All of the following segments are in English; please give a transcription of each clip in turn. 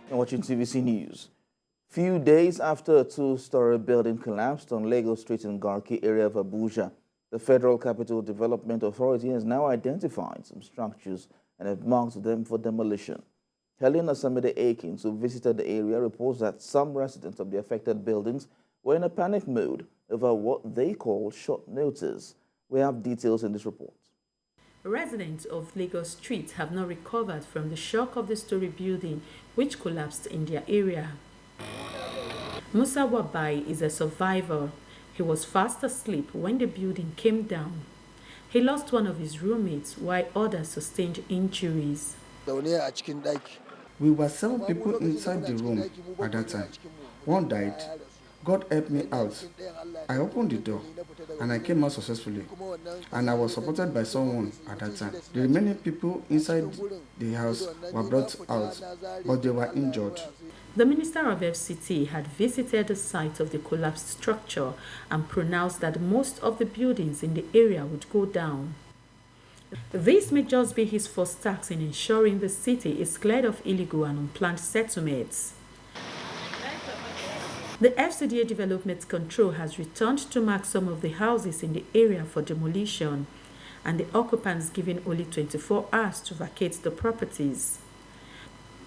You're watching TVC News. Few days after a two-story building collapsed on Lagos Street in Garki area of Abuja, the Federal Capital Development Authority has now identified some structures and have marked them for demolition. Helen Osamide-Akins, who visited the area, reports that some residents of the affected buildings were in a panic mode over what they call short notice. We have details in this report. Residents of Lagos Street have not recovered from the shock of the story building which collapsed in their area. Musa Wabai is a survivor. He was fast asleep when the building came down. He lost one of his roommates while others sustained injuries. We were 7 people inside the room at that time. One died. God helped me out. I opened the door and I came out successfully, and I was supported by someone at that time. The remaining people inside the house were brought out, but they were injured. The Minister of FCT had visited the site of the collapsed structure and pronounced that most of the buildings in the area would go down. This may just be his first task in ensuring the city is cleared of illegal and unplanned settlements. The FCTA Development Control has returned to mark some of the houses in the area for demolition, and the occupants given only 24 hours to vacate the properties.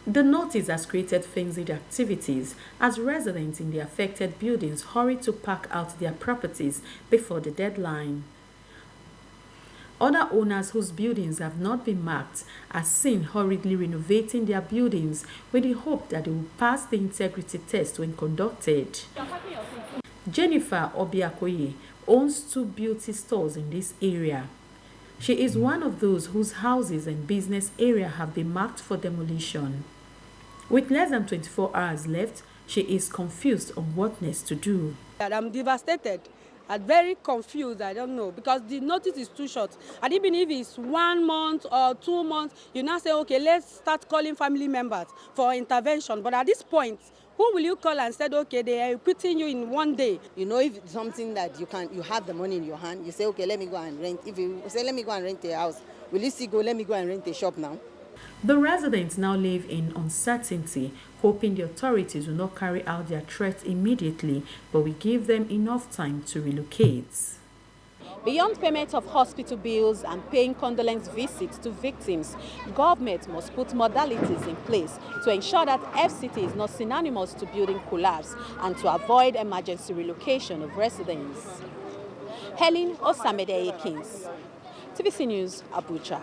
The notice has created frenzied activities as residents in the affected buildings hurry to pack out their properties before the deadline. Other owners whose buildings have not been marked are seen hurriedly renovating their buildings with the hope that they will pass the integrity test when conducted. Jennifer Obiakoye owns 2 beauty stores in this area. She is one of those whose houses and business area have been marked for demolition. With less than 24 hours left, she is confused on what next to do. I'm devastated. I'm very confused, I don't know, because the notice is too short. And even if it's 1 month or 2 months, you now say, okay, let's start calling family members for intervention. But at this point, who will you call and say, okay, they are quitting you in 1 day? You know, if it's something that you have the money in your hand, you say, okay, let me go and rent. If you say, let me go and rent a house, will you still go, let me go and rent a shop now? The residents now live in uncertainty, hoping the authorities will not carry out their threats immediately, but will give them enough time to relocate. Beyond payment of hospital bills and paying condolence visits to victims, government must put modalities in place to ensure that FCT is not synonymous to building collapse and to avoid emergency relocation of residents. Helen Osamide-Akins, TVC News, Abuja.